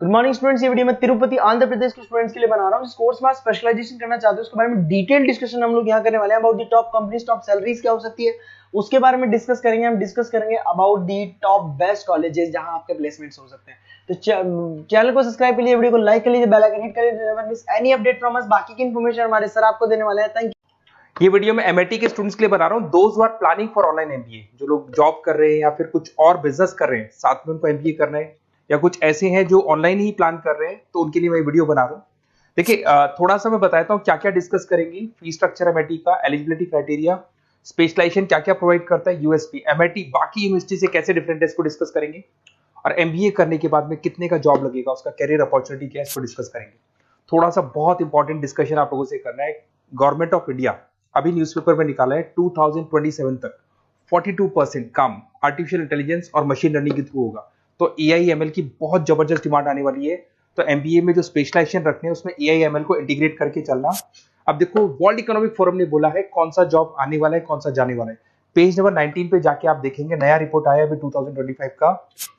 Good morning students. ये video मैं तिरुपति आंध्र प्रदेश के स्टूडेंट्स के लिए बना रहा हूँ। जिस कोर्स में आप स्पेशलाइजेशन करना चाहते हो उसके बारे में डिटेल डिस्कशन हम लोग यहाँ करने वाले हैं। About the top companies, top salaries क्या हो सकती है उसके बारे में डिस्कस करेंगे। हम डिस्कस करेंगे about the top best colleges जहां आपके प्लेसमेंट्स हो सकते हैं। तो चैनल को सब्सक्राइब कर लीजिए, वीडियो को लाइक कर लीजिए, बेल आइकन हिट कर लीजिए, never miss any update from us. बाकी की इन्फॉर्मेशन हमारे सर आपको देने वाले हैं। Thank you. ये वीडियो मैं एमआईटी के स्टूडेंट्स के लिए बना रहा हूँ। Those who are planning for online MBA, जो लोग जॉब कर रहे हैं या फिर कुछ और बिजनेस कर रहे हैं, साथ में उनको एमबीए करना है, या कुछ ऐसे हैं जो ऑनलाइन ही प्लान कर रहे हैं, तो उनके लिए मैं वीडियो बना रहा हूँ। देखिए, थोड़ा सा मैं बताता हूँ क्या क्या डिस्कस करेंगे। फी स्ट्रक्चर एमआईटी का, एलिजिबिलिटी क्राइटेरिया, स्पेशलाइजेशन क्या क्या प्रोवाइड करता है, यूएसपी एमआईटी बाकी यूनिवर्सिटी से कैसे डिफरेंट है, इसको डिस्कस करेंगे। और एमबीए करने के बाद में कितने का जॉब लगेगा, उसका कैरियर अपॉर्चुनिटी क्या है, इसको डिस्कस करेंगे। थोड़ा सा बहुत इंपॉर्टेंट डिस्कशन आप लोगों से करना है। गवर्नमेंट ऑफ इंडिया अभी न्यूज़पेपर में निकाला है 2027 तक 42% काम आर्टिफिशियल इंटेलिजेंस और मशीन लर्निंग के थ्रू होगा। तो एआईएमएल की बहुत जबरदस्त डिमांड आने वाली है। तो एमबीए में जो स्पेशलाइजेशन रखने हैं उसमें एआईएमएल को इंटीग्रेट करके चलना। अब देखो, वर्ल्ड इकोनॉमिक फोरम ने बोला है कौन सा जॉब आने वाला है, कौन सा जाने वाला है। पेज नंबर 19 पे जाके आप देखेंगे, नया रिपोर्ट आया अभी 2025 का।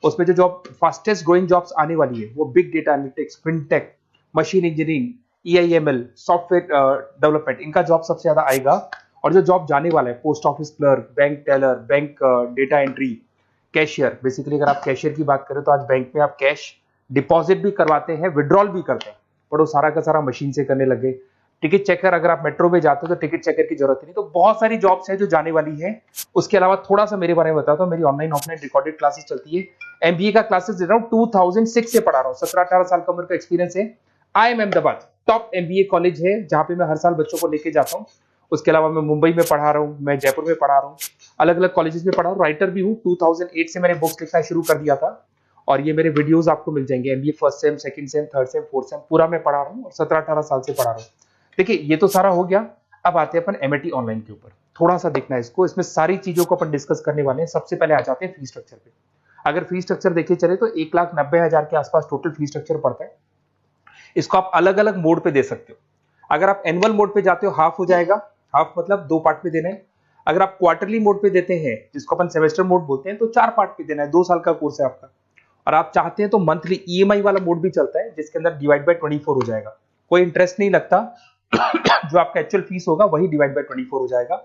उसमें जो जॉब फास्टेस्ट ग्रोइंग जॉब्स आने वाली है वो big data analytics, fintech, machine engineering, AIML, software development, इनका जॉब सबसे ज्यादा आएगा। और जो जॉब जाने वाला है, post office clerk, bank teller, bank data entry, cashier. Basically अगर आप कैशियर की बात करें तो आज बैंक में आप कैश डिपॉजिट भी करवाते हैं, विड्रॉल भी करते हैं, पर वो सारा का सारा मशीन से करने लगे। टिकट चेकर, अगर आप मेट्रो में जाते हो तो टिकट चेकर की जरूरत नहीं। तो बहुत सारी जॉब्स है जो जाने वाली है। उसके अलावा थोड़ा सा मेरे बारे में बताता हूँ। मेरी ऑनलाइन ऑफलाइन रिकॉर्डेड क्लासेस चलती है। एमबीए का क्लासेस दे रहा हूँ, 2006 से पढ़ा रहा हूँ। 17-18 साल का उम्र का एक्सपीरियंस है। IIM Ahmedabad top MBA college है जहां पे मैं हर साल बच्चों को लेके जाता हूँ। उसके अलावा मैं मुंबई में पढ़ा रहा हूँ, मैं जयपुर में पढ़ा रहा हूँ, अलग अलग कॉलेजेस में पढ़ा हूँ। राइटर भी हूँ। 2008 से मैंने बुक्स लिखना शुरू कर दिया था और ये मेरे वीडियोस आपको मिल जाएंगे। MBA first sem, second same, third same, fourth same पूरा मैं पढ़ा रहा हूँ और 17-18 साल से पढ़ा रहा हूँ। देखिए, ये तो सारा हो गया। अब आते हैं अपन एमआईटी ऑनलाइन के ऊपर। थोड़ा सा देखना है इसको, इसमें सारी चीजों को अपन डिस्कस करने वाले हैं। सबसे पहले आ जाते हैं फी स्ट्रक्चर पे। अगर फी स्ट्रक्चर देखे चले तो 1,90,000 के आसपास टोटल फी स्ट्रक्चर पड़ता है। इसको आप अलग अलग मोड पे दे सकते हो। अगर आप एनुअल मोड पे जाते हो हाफ हो जाएगा। हाफ मतलब 2 पार्ट में देना है। अगर आप क्वार्टरली मोड पे देते हैं, जिसको अपन सेमेस्टर मोड बोलते हैं, तो 4 पार्ट पे देना है। 2 साल का कोर्स है आपका। और आप चाहते हैं तो मंथली ईएमआई वाला मोड भी चलता है, जिसके अंदर डिवाइड बाय 24 हो जाएगा। कोई इंटरेस्ट नहीं लगता। जो आपका एक्चुअल फीस होगा वही डिवाइड बाय 24 हो जाएगा।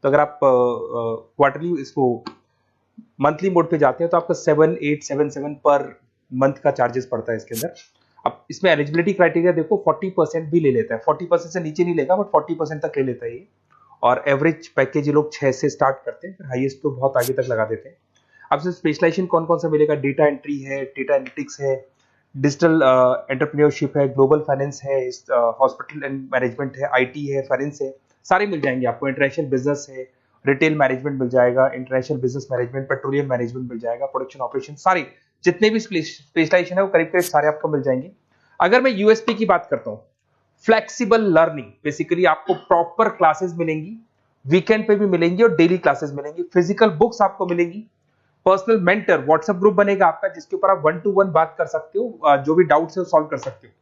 तो अगर आप क्वार्टरली इसको मंथली मोड पे जाते हैं तो आपका 7877 पर मंथ का चार्जेस पड़ता है इसके अंदर। अब इसमें एलिजिबिलिटी क्राइटेरिया देखो, 40% भी ले लेता है। 40% से नीचे नहीं लेगा, बट 40% तक ले लेता है ये। और एवरेज पैकेज ये लोग 6 से स्टार्ट करते हैं, फिर हाईएस्ट तो बहुत आगे तक लगा देते हैं। अब से स्पेशलाइजेशन कौन कौन सा मिलेगा? डेटा एंट्री है, डेटा एनालिटिक्स है, डिजिटल एंटरप्रेन्योरशिप है, ग्लोबल फाइनेंस है, हॉस्पिटल एंड मैनेजमेंट है, आईटी है, फाइनेंस है, सारे मिल जाएंगे आपको। इंटरनेशनल बिजनेस है, रिटेल मैनेजमेंट मिल जाएगा, international business management, petroleum management मिल जाएगा, प्रोडक्शन ऑपरेशन, सारे जितने भी स्पेशलाइजेशन है वो करीब करीब सारे आपको मिल जाएंगे। अगर मैं यूएसपी की बात करता हूँ, फ्लेक्सिबल लर्निंग, बेसिकली आपको प्रॉपर क्लासेस मिलेंगी, वीकेंड पे भी मिलेंगी और डेली क्लासेस मिलेंगी। फिजिकल बुक्स आपको मिलेंगी, पर्सनल मेंटर, व्हाट्सएप ग्रुप बनेगा आपका जिसके ऊपर आप 1 to 1 बात कर सकते हो, जो भी डाउट्स है वो सॉल्व कर सकते हो।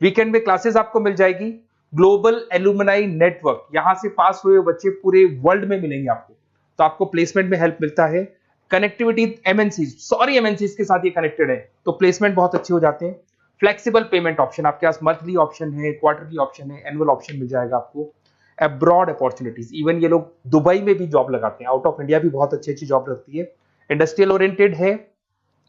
वीकेंड में क्लासेस आपको मिल जाएगी। ग्लोबल एलुमनाई नेटवर्क, यहां से पास हुए बच्चे पूरे वर्ल्ड में मिलेंगे आपको, तो आपको प्लेसमेंट में हेल्प मिलता है। कनेक्टिविटी एमएनसीज के साथ ये कनेक्टेड है, तो प्लेसमेंट बहुत अच्छे हो जाते हैं। फ्लेक्सिबल पेमेंट ऑप्शन, आपके पास मंथली ऑप्शन है, क्वार्टरली ऑप्शन है, एनुअल ऑप्शन मिल जाएगा आपको। अब्रॉड अपॉर्चुनिटीज, इवन ये लोग दुबई में भी जॉब लगाते हैं, आउट ऑफ इंडिया भी बहुत अच्छी अच्छी जॉब लगती है। इंडस्ट्रियल ओरिएंटेड है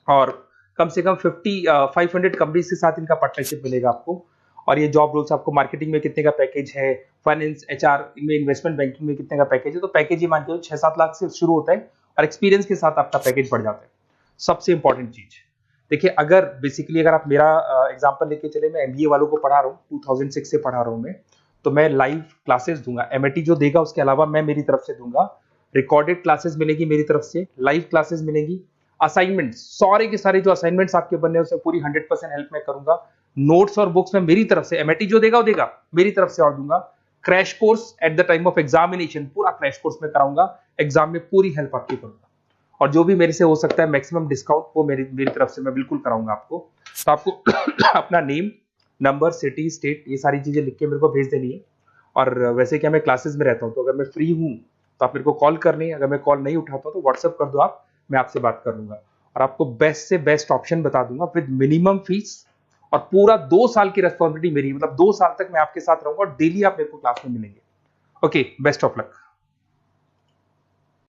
और कम से कम 500 कंपनीज के साथ इनका पार्टनरशिप मिलेगा आपको। और ये जॉब रोल्स आपको मार्केटिंग में कितने का पैकेज है, फाइनेंस, एचआर, इनमें इन्वेस्टमेंट बैंकिंग में कितने का पैकेज है, तो पैकेज ये मान के 6-7 लाख से शुरू होता है और एक्सपीरियंस के साथ आपका पैकेज बढ़ जाता है। सबसे इंपॉर्टेंट चीज देखिए, अगर बेसिकली अगर आप मेरा एग्जांपल लेके चले, मैं एमबीए वालों को पढ़ा रहा हूँ, 2006 से पढ़ा रहा हूँ मैं, तो मैं लाइव क्लासेस दूंगा। एमआईटी जो देगा उसके अलावा मैं मेरी तरफ से दूंगा। रिकॉर्डेड क्लासेस मिलेगी मेरी तरफ से, लाइव क्लासेस मिलेंगी। असाइनमेंट, सारे के सारे जो असाइनमेंट्स आपके बनने हैं उसमें पूरी 100% हेल्प मैं करूंगा। नोट्स और बुक्स में मेरी तरफ से, एमआईटी जो देगा वो देगा, मेरी तरफ से और दूंगा। Crash course at the time of examination, पूरा क्रैश कोर्स में कराऊंगा। एग्जाम में पूरी हेल्प आपकी करूंगा और जो भी मेरे से हो सकता है मैक्सिमम डिस्काउंट वो मेरी तरफ से मैं बिल्कुल कराऊंगा आपको। तो आपको अपना नेम, नंबर, सिटी, स्टेट, ये सारी चीजें लिख के मेरे को भेज देनी है। और वैसे क्या मैं क्लासेस में रहता हूँ, तो अगर मैं फ्री हूँ तो आप मेरे को कॉल कर लें। अगर मैं कॉल नहीं उठाता तो व्हाट्सएप कर दो आप, मैं आपसे बात कर लूंगा और आपको बेस्ट से बेस्ट ऑप्शन बता दूंगा विद मिनिमम फीस और पूरा 2 साल की रेस्पॉन्सिबिलिटी मेरी, मतलब 2 साल तक मैं आपके साथ रहूंगा और डेली आप मेरे को क्लास में मिलेंगे। Okay, best of luck.